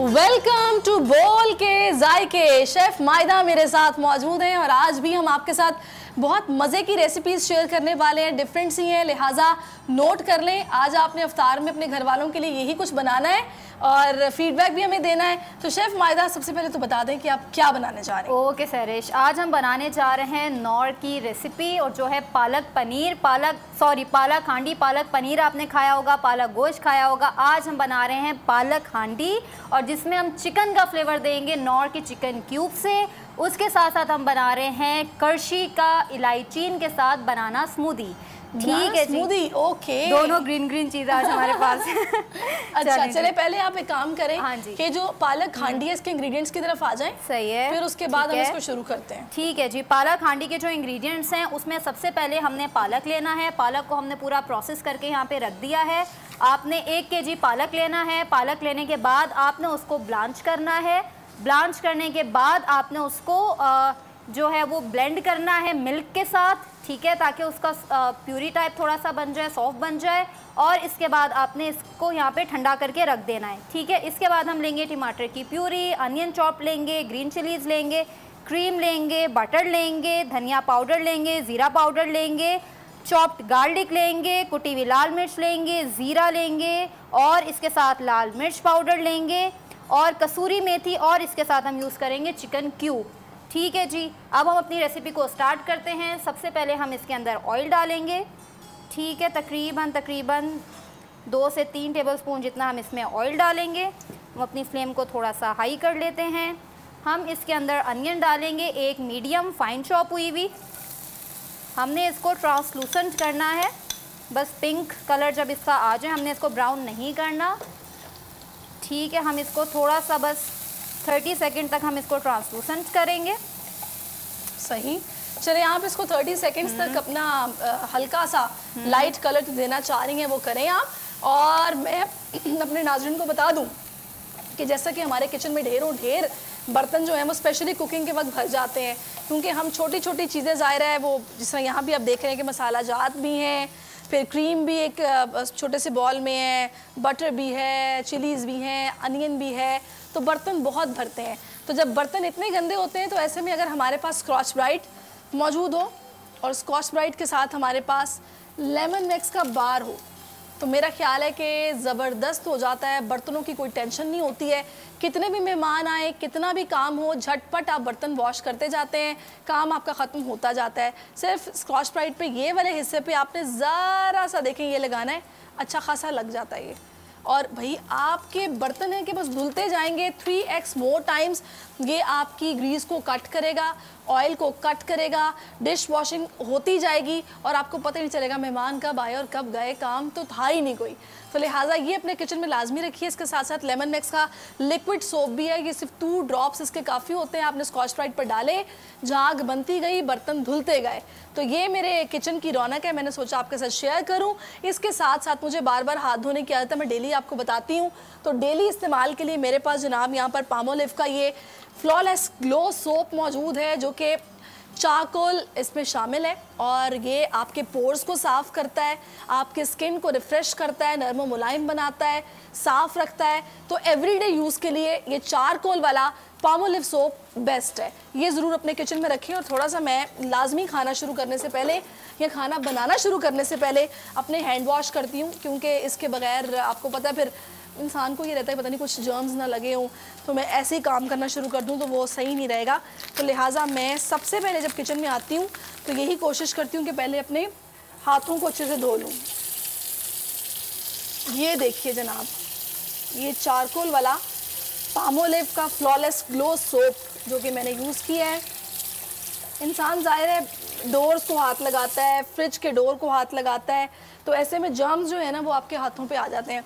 Welcome to बोल के जायके। शेफ मायदा मेरे साथ मौजूद हैं और आज भी हम आपके साथ बहुत मज़े की रेसिपीज़ शेयर करने वाले हैं। डिफरेंट सी हैं, लिहाजा नोट कर लें। आज आपने इफ्तार में अपने घर वालों के लिए यही कुछ बनाना है और फीडबैक भी हमें देना है। तो शेफ़ मायदा, सबसे पहले तो बता दें कि आप क्या बनाने जा रहे हैं। ओके सरेश, आज हम बनाने जा रहे हैं नौर की रेसिपी और जो है पालक पनीर, पालक हांडी। पालक पनीर आपने खाया होगा, पालक गोश्त खाया होगा। आज हम बना रहे हैं पालक हांडी और जिसमें हम चिकन का फ्लेवर देंगे नौर की चिकन क्यूब से। उसके साथ साथ हम बना रहे हैं करशी का इलायचीन के साथ बनाना स्मूदी। ठीक है, स्मूदी। ओके, दोनों ग्रीन चीज़ आज हमारे पास अच्छा, चले पहले आप एक काम करें। हाँ जी, कि जो पालक हांडी है इसके इंग्रेडिएंट्स की तरफ आ जाएं। सही है, फिर उसके बाद हम इसको शुरू करते हैं। ठीक है जी। पालक हांडी के जो इंग्रेडिएंट्स हैं उसमें सबसे पहले हमने पालक लेना है। पालक को हमने पूरा प्रोसेस करके यहाँ पे रख दिया है। आपने 1 kg पालक लेना है। पालक लेने के बाद आपने उसको ब्लांच करना है। ब्लांच करने के बाद आपने उसको जो है वो ब्लेंड करना है मिल्क के साथ, ठीक है, ताकि उसका प्यूरी टाइप थोड़ा सा बन जाए, सॉफ्ट बन जाए। और इसके बाद आपने इसको यहाँ पे ठंडा करके रख देना है, ठीक है। इसके बाद हम लेंगे टमाटर की प्यूरी, अनियन चॉप लेंगे, ग्रीन चिलीज़ लेंगे, क्रीम लेंगे, बटर लेंगे, धनिया पाउडर लेंगे, ज़ीरा पाउडर लेंगे, चॉप्ड गार्लिक लेंगे, कुटी हुई लाल मिर्च लेंगे, ज़ीरा लेंगे और इसके साथ लाल मिर्च पाउडर लेंगे और कसूरी मेथी और इसके साथ हम यूज़ करेंगे चिकन क्यूब। ठीक है जी। अब हम अपनी रेसिपी को स्टार्ट करते हैं। सबसे पहले हम इसके अंदर ऑयल डालेंगे, ठीक है। तकरीबन 2 से 3 टेबलस्पून जितना हम इसमें ऑयल डालेंगे। हम अपनी फ्लेम को थोड़ा सा हाई कर लेते हैं। हम इसके अंदर अनियन डालेंगे, एक मीडियम फाइन चॉप हुई हुई। हमने इसको ट्रांसलूसेंट करना है, बस पिंक कलर जब इसका आ जाए, हमने इसको ब्राउन नहीं करना, ठीक है। हम इसको थोड़ा सा बस 30 सेकंड तक हम इसको ट्रांसलूसेंट करेंगे। सही, चलिए आप इसको 30 सेकंड्स तक अपना हल्का सा लाइट कलर देना चाह रही हैं वो करें आप। और मैं अपने नाज़रीन को बता दूं कि जैसा कि हमारे किचन में ढेरों ढेर बर्तन जो हैं वो स्पेशली कुकिंग के वक्त भर जाते हैं, क्योंकि हम छोटी छोटी चीज़ें ज़ाहिर है वो, जिस तरह यहाँ भी आप देख रहे हैं कि मसाला जात भी हैं, फिर क्रीम भी एक छोटे से बॉल में है, बटर भी है, चिलीज़ भी हैं, अनियन भी है, तो बर्तन बहुत भरते हैं। तो जब बर्तन इतने गंदे होते हैं तो ऐसे में अगर हमारे पास स्कॉच ब्राइट मौजूद हो और स्कॉच ब्राइट के साथ हमारे पास लेमन मिक्स का बार हो तो मेरा ख्याल है कि ज़बरदस्त हो जाता है। बर्तनों की कोई टेंशन नहीं होती है, कितने भी मेहमान आए, कितना भी काम हो, झटपट आप बर्तन वॉश करते जाते हैं, काम आपका ख़त्म होता जाता है। सिर्फ स्कॉच ब्राइट पे ये वाले हिस्से पे आपने ज़रा सा देखें ये लगाना है, अच्छा खासा लग जाता है ये। और भाई आपके बर्तन हैं कि बस धुलते जाएंगे 3x मोर टाइम्स। ये आपकी ग्रीस को कट करेगा, ऑयल को कट करेगा, डिश वॉशिंग होती जाएगी और आपको पता ही नहीं चलेगा मेहमान कब आए और कब गए, काम तो था ही नहीं कोई। तो लिहाजा ये अपने किचन में लाजमी रखिए। इसके साथ साथ लेमन मिक्स का लिक्विड सोप भी है, ये सिर्फ 2 ड्रॉप्स इसके काफ़ी होते हैं। आपने स्कॉच ब्राइट पर डाले, झाग बनती गई, बर्तन धुलते गए। तो ये मेरे किचन की रौनक है, मैंने सोचा आपके साथ शेयर करूं। इसके साथ साथ मुझे बार बार हाथ धोने की आदत है, मैं डेली आपको बताती हूँ। तो डेली इस्तेमाल के लिए मेरे पास जनाब यहाँ पर पामोलिव का ये फ्लॉलेस ग्लो सोप मौजूद है, जो कि चारकोल इसमें शामिल है और ये आपके पोर्स को साफ़ करता है, आपके स्किन को रिफ़्रेश करता है, नरम मुलायम बनाता है, साफ़ रखता है। तो एवरीडे यूज़ के लिए ये चारकोल वाला पामोलिव सोप बेस्ट है। ये ज़रूर अपने किचन में रखें। और थोड़ा सा मैं लाजमी खाना शुरू करने से पहले या खाना बनाना शुरू करने से पहले अपने हैंड वॉश करती हूँ, क्योंकि इसके बगैर आपको पता है फिर इंसान को ये रहता है पता नहीं कुछ जर्म्स ना लगे हों, तो मैं ऐसे ही काम करना शुरू कर दूं तो वो सही नहीं रहेगा। तो लिहाजा मैं सबसे पहले जब किचन में आती हूँ तो यही कोशिश करती हूँ कि पहले अपने हाथों को अच्छे से धो लूँ। ये देखिए जनाब, ये चारकोल वाला पामोलिव का फ्लॉलेस ग्लो सोप जो कि मैंने यूज़ किया है। इंसान ज़ाहिर है डोर्स को हाथ लगाता है, फ्रिज के डोर को हाथ लगाता है, तो ऐसे में जर्म्स जो है ना वो आपके हाथों पे आ जाते हैं।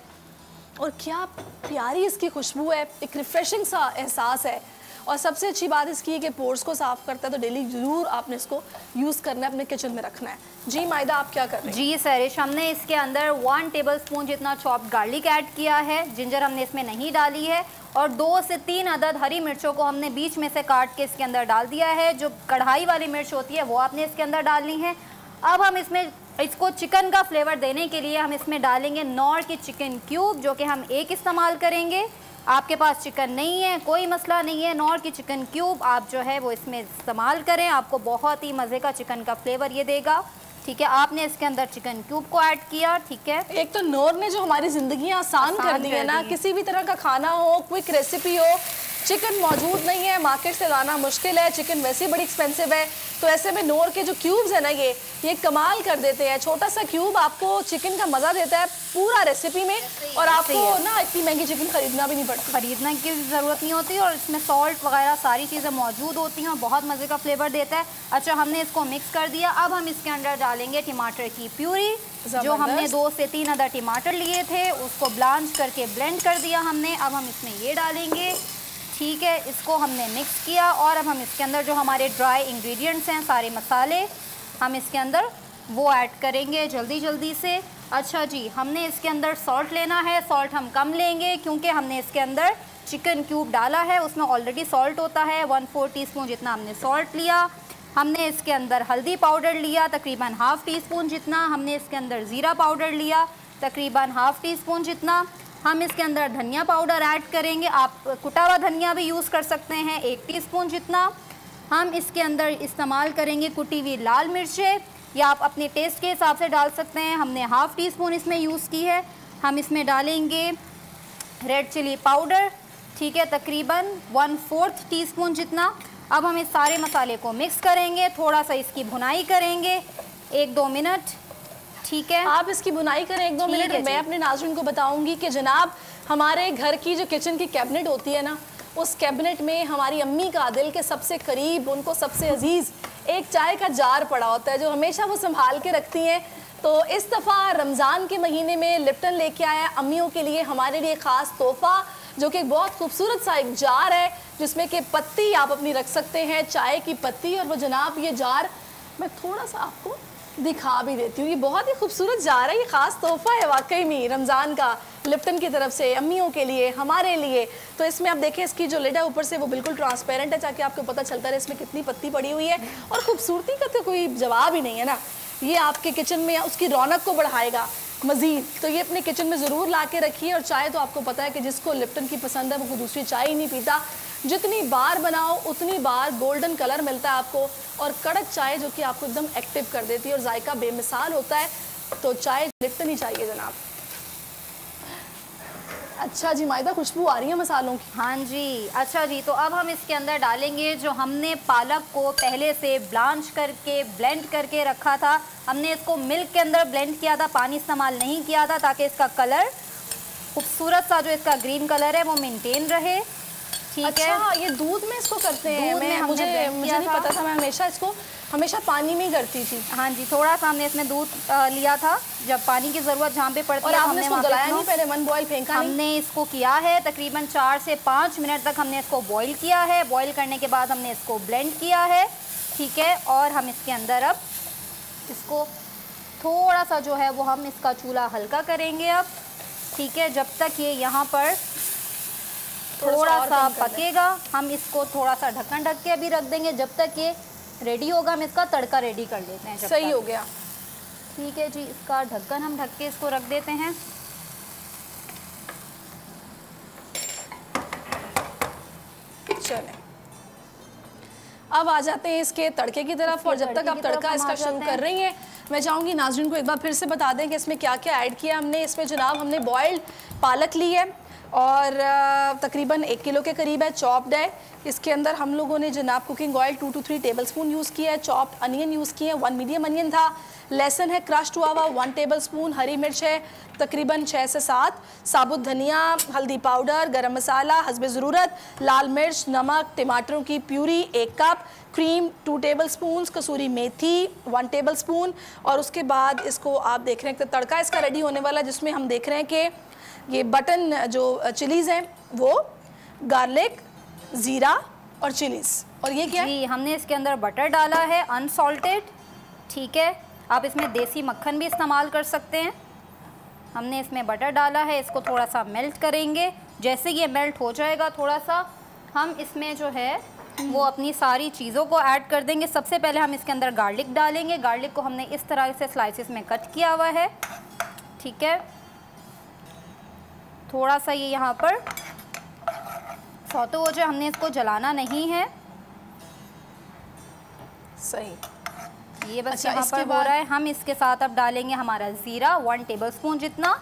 और क्या प्यारी इसकी खुशबू है, एक रिफ़्रेशिंग सा एहसास है। और सबसे अच्छी बात इसकी है कि पोर्स को साफ़ करता है, तो डेली ज़रूर आपने इसको यूज़ करना है, अपने किचन में रखना है। जी मायदा, आप क्या कर रहे हैं? जी सरिश, हमने इसके अंदर 1 टेबलस्पून जितना चॉप्ड गार्लिक ऐड किया है। जिंजर हमने इसमें नहीं डाली है। और 2 से 3 अदद हरी मिर्चों को हमने बीच में से काट के इसके अंदर डाल दिया है। जो कढ़ाई वाली मिर्च होती है वो आपने इसके अंदर डालनी है। अब हम इसमें इसको चिकन का फ्लेवर देने के लिए हम इसमें डालेंगे नौर की चिकन क्यूब, जो कि हम 1 इस्तेमाल करेंगे। आपके पास चिकन नहीं है कोई मसला नहीं है, नॉर की चिकन क्यूब आप जो है वो इसमें इस्तेमाल करें, आपको बहुत ही मज़े का चिकन का फ्लेवर ये देगा। ठीक है, आपने इसके अंदर चिकन क्यूब को ऐड किया। ठीक है, एक तो नूर ने जो हमारी ज़िंदगी आसान कर दी है ना, किसी भी तरह का खाना हो, क्विक रेसिपी हो, चिकन मौजूद नहीं है, मार्केट से लाना मुश्किल है, चिकन वैसे ही बड़ी एक्सपेंसिव है, तो ऐसे में नूर के जो क्यूब्स है ना ये कमाल कर देते हैं। छोटा सा क्यूब आपको चिकन का मज़ा देता है पूरा रेसिपी में, और आपको ना इतनी महंगी चिकन खरीदना भी नहीं पड़ती, खरीदने की ज़रूरत नहीं होती, और इसमें सॉल्ट वगैरह सारी चीज़ें मौजूद होती हैं और बहुत मज़े का फ्लेवर देता है। अच्छा, हमने इसको मिक्स कर दिया। अब हम इसके अंदर डालेंगे टमाटर की प्यूरी, जो हमने 2 से 3 अदर टमाटर लिए थे, उसको ब्लांच करके ब्लेंड कर दिया हमने। अब हम इसमें ये डालेंगे। ठीक है, इसको हमने मिक्स किया, और अब हम इसके अंदर जो हमारे ड्राई इंग्रेडिएंट्स हैं, सारे मसाले हम इसके अंदर वो ऐड करेंगे जल्दी से। अच्छा जी, हमने इसके अंदर सॉल्ट लेना है। सॉल्ट हम कम लेंगे क्योंकि हमने इसके अंदर चिकन क्यूब डाला है, उसमें ऑलरेडी सॉल्ट होता है। 1/4 टीस्पून जितना हमने सॉल्ट लिया। हमने इसके अंदर हल्दी पाउडर लिया तकरीबन ½ टीस्पून जितना। हमने इसके अंदर ज़ीरा पाउडर लिया तकरीबन ½ टीस्पून जितना। हम इसके अंदर धनिया पाउडर ऐड करेंगे, आप कुटा हुआ धनिया भी यूज़ कर सकते हैं, 1 टीस्पून जितना। हम इसके अंदर इस्तेमाल करेंगे कुटी हुई लाल मिर्चें, या आप अपने टेस्ट के हिसाब से डाल सकते हैं। हमने ½ टीस्पून इसमें यूज़ की है। हम इसमें डालेंगे रेड चिली पाउडर, ठीक है, तकरीबन 1/4 टीस्पून जितना। अब हम इस सारे मसाले को मिक्स करेंगे, थोड़ा सा इसकी भुनाई करेंगे 1-2 मिनट। ठीक है, आप इसकी बुनाई करें 1-2 मिनट। मैं अपने नाज़रीन को बताऊंगी कि जनाब हमारे घर की जो किचन की कैबिनेट होती है ना, उस कैबिनेट में हमारी अम्मी का दिल के सबसे करीब, उनको सबसे अजीज़ एक चाय का जार पड़ा होता है जो हमेशा वो संभाल के रखती हैं। तो इस दफ़ा रमज़ान के महीने में लिप्टन लेके आया अम्मियों के लिए, हमारे लिए ख़ास तोहफ़ा, जो कि एक बहुत खूबसूरत सा एक जार है जिसमें कि पत्ती आप अपनी रख सकते हैं, चाय की पत्ती। और वो जनाब ये जार मैं थोड़ा सा आपको दिखा भी देती हूँ। ये बहुत ही खूबसूरत जार है, ये ख़ास तोहफ़ा है वाकई में रमज़ान का लिप्टन की तरफ से अम्मियों के लिए, हमारे लिए। तो इसमें आप देखें, इसकी जो लिड है ऊपर से वो बिल्कुल ट्रांसपेरेंट है, ताकि आपको पता चलता रहे इसमें कितनी पत्ती पड़ी हुई है। और खूबसूरती का तो कोई जवाब ही नहीं है ना, ये आपके किचन में उसकी रौनक को बढ़ाएगा मज़ीद। तो ये अपने किचन में ज़रूर ला के रखिए। और चाय तो आपको पता है कि जिसको लिप्टन की पसंद है वो कोई दूसरी चाय ही नहीं पीता। जितनी बार बनाओ उतनी बार गोल्डन कलर मिलता है आपको, और कड़क चाय जो कि आपको एकदम एक्टिव कर देती है और जायका बेमिसाल होता है। तो चाय लिप्टन ही चाहिए जनाब। अच्छा जी मायदा, खुशबू आ रही है मसालों की। हाँ जी। अच्छा जी, तो अब हम इसके अंदर डालेंगे जो हमने पालक को पहले से ब्लांच करके ब्लेंड करके रखा था। हमने इसको मिल्क के अंदर ब्लेंड किया था, पानी इस्तेमाल नहीं किया था, ताकि इसका कलर खूबसूरत सा जो इसका ग्रीन कलर है वो मेंटेन रहे। ठीक अच्छा, है, ये दूध में इसको करते हैं? मुझे नहीं पता था, मैं हमेशा इसको पानी में ही करती थी। हाँ जी, थोड़ा सा हमने इसमें दूध लिया था, जब पानी की ज़रूरत जहाँ पे पड़ती है। और आपने इसको गलाया नहीं पहले, 1 बॉयल फेंका नहीं? हमने इसको किया है तकरीबन 4 से 5 मिनट तक हमने इसको बॉईल किया है। बॉईल करने के बाद हमने इसको ब्लेंड किया है। ठीक है, और हम इसके अंदर अब इसको थोड़ा सा जो है वो हम इसका चूल्हा हल्का करेंगे अब। ठीक है, जब तक ये यहाँ पर थोड़ा सा पकेगा, हम इसको थोड़ा सा ढक्कन ढक के अभी रख देंगे जब तक ये रेडी होगा। हम इसका तड़का रेडी कर लेते हैं। सही हो गया। ठीक है जी, इसका ढक्कन हम ढक के इसको रख देते हैं। चलें, अब आ जाते हैं इसके तड़के की तरफ। और जब तक आप तड़का इसका शुरू कर रही हैं, मैं चाहूँगी नाज़रीन को एक बार फिर से बता दें कि इसमें क्या क्या ऐड किया हमने। इसमें जनाब हमने बॉइल्ड पालक ली है और तकरीबन 1 किलो के करीब है, चॉप्ड है। इसके अंदर हम लोगों ने जनाब cooking oil 2 to 3 tablespoon use किया है। चॉप्ड अनियन यूज़ किए हैं, 1 मीडियम अनियन था। लहसुन है क्रश्ड हुआ हुआ 1 टेबलस्पून। हरी मिर्च है तकरीबन 6 से 7। साबुत धनिया, हल्दी पाउडर, गरम मसाला हस्बे ज़रूरत, लाल मिर्च, नमक, टमाटरों की प्यूरी 1 कप, क्रीम 2 टेबलस्पून, कसूरी मेथी 1 टेबलस्पून। और उसके बाद इसको आप देख रहे हैं कि तड़का इसका रेडी होने वाला है, जिसमें हम देख रहे हैं कि ये बटन जो चिलीज़ हैं वो गार्लिक, ज़ीरा और चिलीज़। और ये क्या जी, हमने इसके अंदर बटर डाला है अनसॉल्टेड। ठीक है, आप इसमें देसी मक्खन भी इस्तेमाल कर सकते हैं। हमने इसमें बटर डाला है, इसको थोड़ा सा मेल्ट करेंगे। जैसे ये मेल्ट हो जाएगा थोड़ा सा, हम इसमें जो है वो अपनी सारी चीज़ों को ऐड कर देंगे। सबसे पहले हम इसके अंदर गार्लिक डालेंगे। गार्लिक को हमने इस तरह से स्लाइसेस में कट किया हुआ है। ठीक है, थोड़ा सा ये यहाँ पर सौते हो जाए, हमने इसको जलाना नहीं है। सही। ये बस अच्छा, यहाँ पर हो रहा है। हम इसके साथ अब डालेंगे हमारा ज़ीरा 1 टेबलस्पून जितना।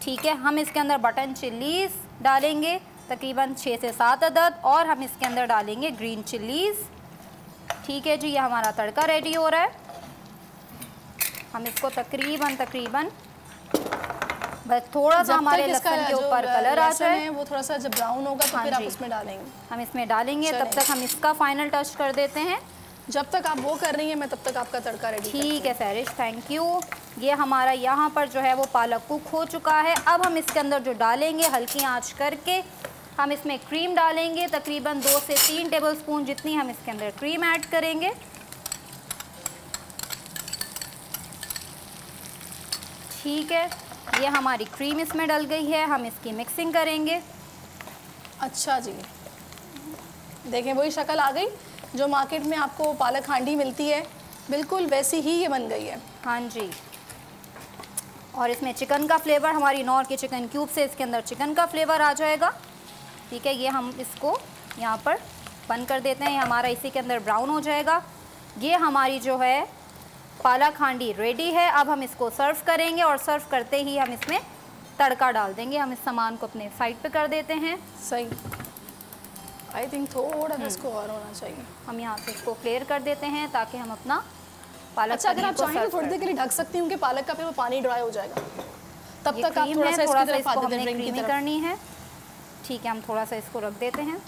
ठीक है, हम इसके अंदर बटन चिल्लीज़ डालेंगे तकरीबन 6 से 7 अदद, और हम इसके अंदर डालेंगे ग्रीन चिल्लीज़। ठीक है जी, ये हमारा तड़का रेडी हो रहा है। हम इसको तकरीबन बस थोड़ा सा हमारे लहसुन के ऊपर कलर आ जाए, वो थोड़ा सा जब ब्राउन होगा तो फिर आप उसमें डालेंगे। हम इसमें डालेंगे, तब तक हम इसका फाइनल टच कर देते हैं। जब तक आप वो कर रही हैं मैं तब तक आपका तड़का रेडी। ठीक है सैरिश, थैंक यू। ये हमारा यहाँ पर जो है वो पालक कुक हो चुका है। अब हम इसके अंदर जो डालेंगे, हल्की आंच करके हम इसमें क्रीम डालेंगे। तकरीबन 2 से 3 टेबलस्पून जितनी हम इसके अंदर क्रीम ऐड करेंगे। ठीक है, ये हमारी क्रीम इसमें डल गई है। हम इसकी मिक्सिंग करेंगे। अच्छा जी, देखें वही शक्ल आ गई जो मार्केट में आपको पालक हांडी मिलती है, बिल्कुल वैसी ही ये बन गई है। हाँ जी, और इसमें चिकन का फ्लेवर, हमारी नॉर के चिकन क्यूब से इसके अंदर चिकन का फ्लेवर आ जाएगा। ठीक है, ये हम इसको यहाँ पर बंद कर देते हैं। ये हमारा इसी के अंदर ब्राउन हो जाएगा। ये हमारी जो है पालक हांडी रेडी है। अब हम इसको सर्व करेंगे, और सर्व करते ही हम इसमें तड़का डाल देंगे। हम इस सामान को अपने साइड पे कर देते हैं। सही, आई थिंक थोड़ा इसको और होना चाहिए। हम यहाँ से इसको क्लियर कर देते हैं ताकि हम अपना पालक। अच्छा, अगर आप चाहें तो थोड़ी देर के लिए ढक सकती हूँ कि पालक का फिर वो पानी ड्राई हो जाएगा, तब तक आप थोड़ा सा इसको हमने क्रीमी करनी है। ठीक है, हम थोड़ा सा इसको रख देते हैं।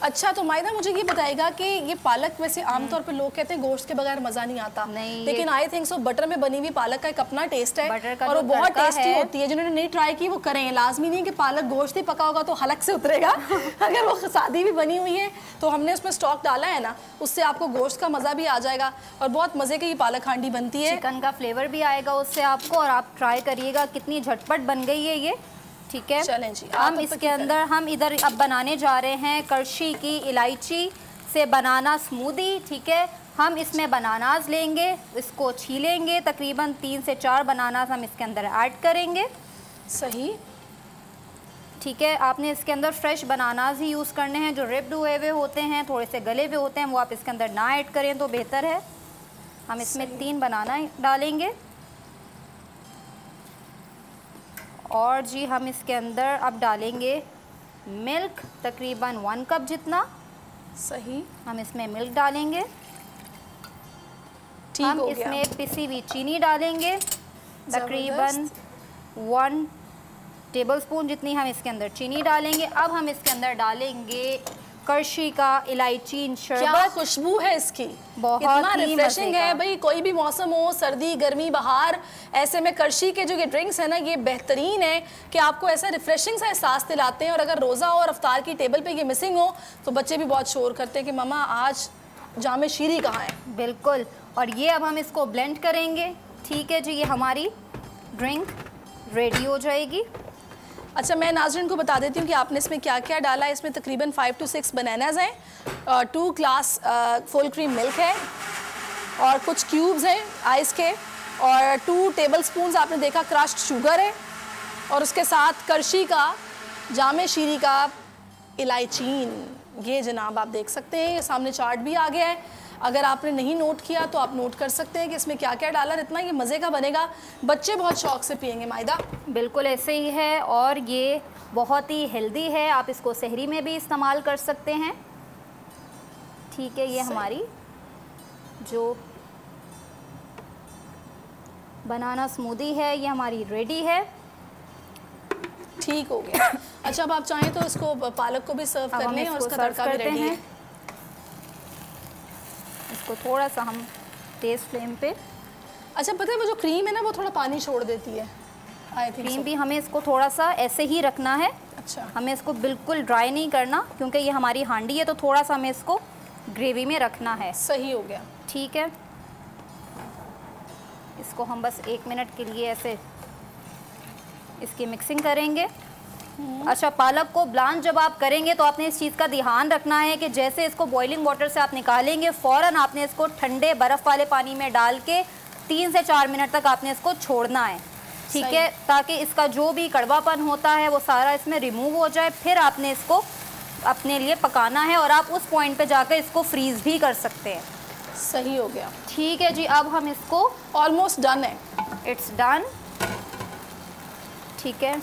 अच्छा, तो मायदा मुझे ये बताएगा कि ये पालक वैसे आमतौर पे लोग कहते हैं गोश्त के बगैर मज़ा नहीं आता, नहीं, लेकिन आई थिंक सो बटर में बनी हुई पालक का एक अपना टेस्ट है और वो जो बहुत टेस्टी होती है। जिन्होंने नहीं ट्राई की वो करें, लाजमी नहीं कि पालक गोश्त ही पका होगा तो हलक से उतरेगा। अगर वो सादी भी बनी हुई है तो हमने उसमें स्टॉक डाला है ना, उससे आपको गोश्त का मज़ा भी आ जाएगा और बहुत मज़े की पालक हांडी बनती है। चिकन का फ्लेवर भी आएगा उससे आपको, और आप ट्राई करिएगा, कितनी झटपट बन गई है ये। ठीक है, चलें जी, हम इसके अंदर हम इधर अब बनाने जा रहे हैं करशी की इलायची से बनाना स्मूदी। ठीक है, हम इसमें बनानास लेंगे, इसको छीलेंगे। तकरीबन 3 से 4 बनानास हम इसके अंदर ऐड करेंगे। सही। ठीक है, आपने इसके अंदर फ्रेश बनानास ही यूज़ करने हैं। जो रिप्ड हुए हुए होते हैं, थोड़े से गले हुए होते हैं, वो आप इसके अंदर ना ऐड करें तो बेहतर है। हम इसमें 3 बनाना डालेंगे, और जी हम इसके अंदर अब डालेंगे मिल्क, तकरीबन 1 कप जितना। सही, हम इसमें मिल्क डालेंगे। ठीक हम हो गया। इसमें पिसी हुई चीनी डालेंगे, तकरीबन 1 टेबलस्पून जितनी हम इसके अंदर चीनी डालेंगे। अब हम इसके अंदर डालेंगे करशी का इलायची शरबत। क्या खुशबू है इसकी, बहुत इतना ही रिफ्रेशिंग है। भाई कोई भी मौसम हो, सर्दी गर्मी बहार, ऐसे में करशी के जो ये ड्रिंक्स है ना, ये बेहतरीन है कि आपको ऐसा रिफ्रेशिंग सा एहसास दिलाते हैं। और अगर रोज़ा और अफ्तार की टेबल पे ये मिसिंग हो तो बच्चे भी बहुत शोर करते हैं कि ममा आज जामे शीरी कहाँ है। बिल्कुल, और ये अब हम इसको ब्लेंड करेंगे। ठीक है जी, ये हमारी ड्रिंक रेडी हो जाएगी। अच्छा, मैं नाज़रीन को बता देती हूँ कि आपने इसमें क्या क्या डाला है। इसमें तकरीबन 5 to 6 बनानाज हैं, 2 ग्लास फुल क्रीम मिल्क है, और कुछ क्यूब्स हैं आइस के, और 2 टेबलस्पून आपने देखा क्रश्ड शुगर है, और उसके साथ करशी का जामे शीरी का इलायचीन। ये जनाब आप देख सकते हैं, ये सामने चार्ट भी आ गया है। अगर आपने नहीं नोट किया तो आप नोट कर सकते हैं कि इसमें क्या क्या डाला है। इतना ये मज़े का बनेगा, बच्चे बहुत शौक से पियेंगे मायदा। बिल्कुल ऐसे ही है, और ये बहुत ही हेल्दी है। आप इसको सहरी में भी इस्तेमाल कर सकते हैं। ठीक है, ये हमारी जो बनाना स्मूदी है ये हमारी रेडी है। ठीक हो गया। अच्छा, अब आप चाहें तो इसको पालक को भी सर्व कर लें और उसका तड़का भी रेडी है। इसको थोड़ा सा हम तेज़ फ्लेम पे। अच्छा, पता है वो जो क्रीम है ना, वो थोड़ा पानी छोड़ देती है। क्रीम भी हमें इसको थोड़ा सा ऐसे ही रखना है। अच्छा, हमें इसको बिल्कुल ड्राई नहीं करना, क्योंकि ये हमारी हांडी है, तो थोड़ा सा हमें इसको ग्रेवी में रखना है। सही हो गया। ठीक है, इसको हम बस 1 मिनट के लिए ऐसे इसकी मिक्सिंग करेंगे। अच्छा, पालक को ब्लांच जब आप करेंगे तो आपने इस चीज़ का ध्यान रखना है कि जैसे इसको बॉइलिंग वाटर से आप निकालेंगे, फ़ौरन आपने इसको ठंडे बर्फ़ वाले पानी में डाल के 3 से 4 मिनट तक आपने इसको छोड़ना है। ठीक है, ताकि इसका जो भी कड़वापन होता है वो सारा इसमें रिमूव हो जाए। फिर आपने इसको अपने लिए पकाना है और आप उस पॉइंट पे जाकर इसको फ्रीज़ भी कर सकते हैं। सही हो गया। ठीक है जी, अब हम इसको ऑलमोस्ट डन है। It's done. ठीक है,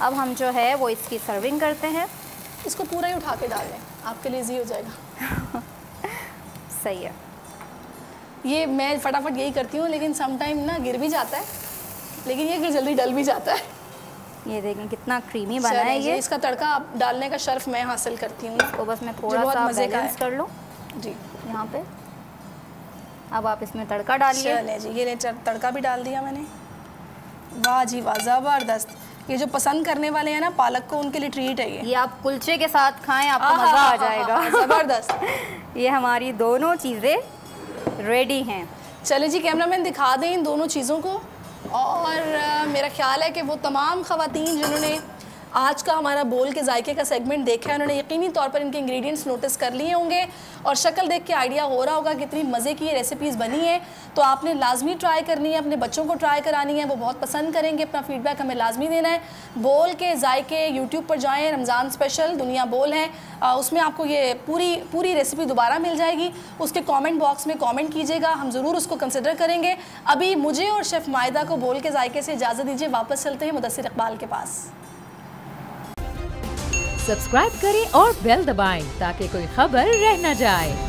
अब हम जो है वो इसकी सर्विंग करते हैं। इसको पूरा ही उठा के डाल लें, आपके लिए ईजी हो जाएगा। सही है। ये मैं फटाफट यही करती हूँ, लेकिन सम टाइम ना गिर भी जाता है, लेकिन ये फिर जल्दी डल भी जाता है। ये देखें कितना क्रीमी बना है ये। इसका तड़का डालने का शर्फ मैं हासिल करती हूँ। तो बस मैं थोड़ा सा बैलेंस कर लूँ जी यहाँ पे। अब आप इसमें तड़का डालिए। चले जी, ये तड़का भी डाल दिया मैंने। वाह जी वाह, ज़बरदस्त। ये जो पसंद करने वाले हैं ना पालक को, उनके लिए ट्रीट है ये। आप कुलचे के साथ खाएं, आपको मज़ा आ जाएगा। ज़बरदस्त। ये हमारी दोनों चीज़ें रेडी हैं। चले जी, कैमरामैन दिखा दें इन दोनों चीज़ों को। और मेरा ख्याल है कि वो तमाम ख़वातीन जिन्होंने आज का हमारा बोल के जायके का सेगमेंट देखा है, उन्होंने यकीनी तौर पर इनके इंग्रेडिएंट्स नोटिस कर लिए होंगे और शक्ल देख के आइडिया हो रहा होगा कितनी मज़े की ये रेसिपीज़ बनी है। तो आपने लाजमी ट्राई करनी है, अपने बच्चों को ट्राई करानी है, वो बहुत पसंद करेंगे। अपना फीडबैक हमें लाजमी देना है। बोल के जायके यूट्यूब पर जाएँ, रमज़ान स्पेशल दुनिया बोल है, उसमें आपको ये पूरी रेसिपी दोबारा मिल जाएगी। उसके कमेंट बॉक्स में कमेंट कीजिएगा, हम ज़रूर उसको कंसिडर करेंगे। अभी मुझे और शेफ़ मायदा को बोल के जायके से इजाज़त दीजिए। वापस चलते हैं मुदस्सिर इकबाल के पास। सब्सक्राइब करें और बेल दबाएं ताकि कोई खबर रह न जाए।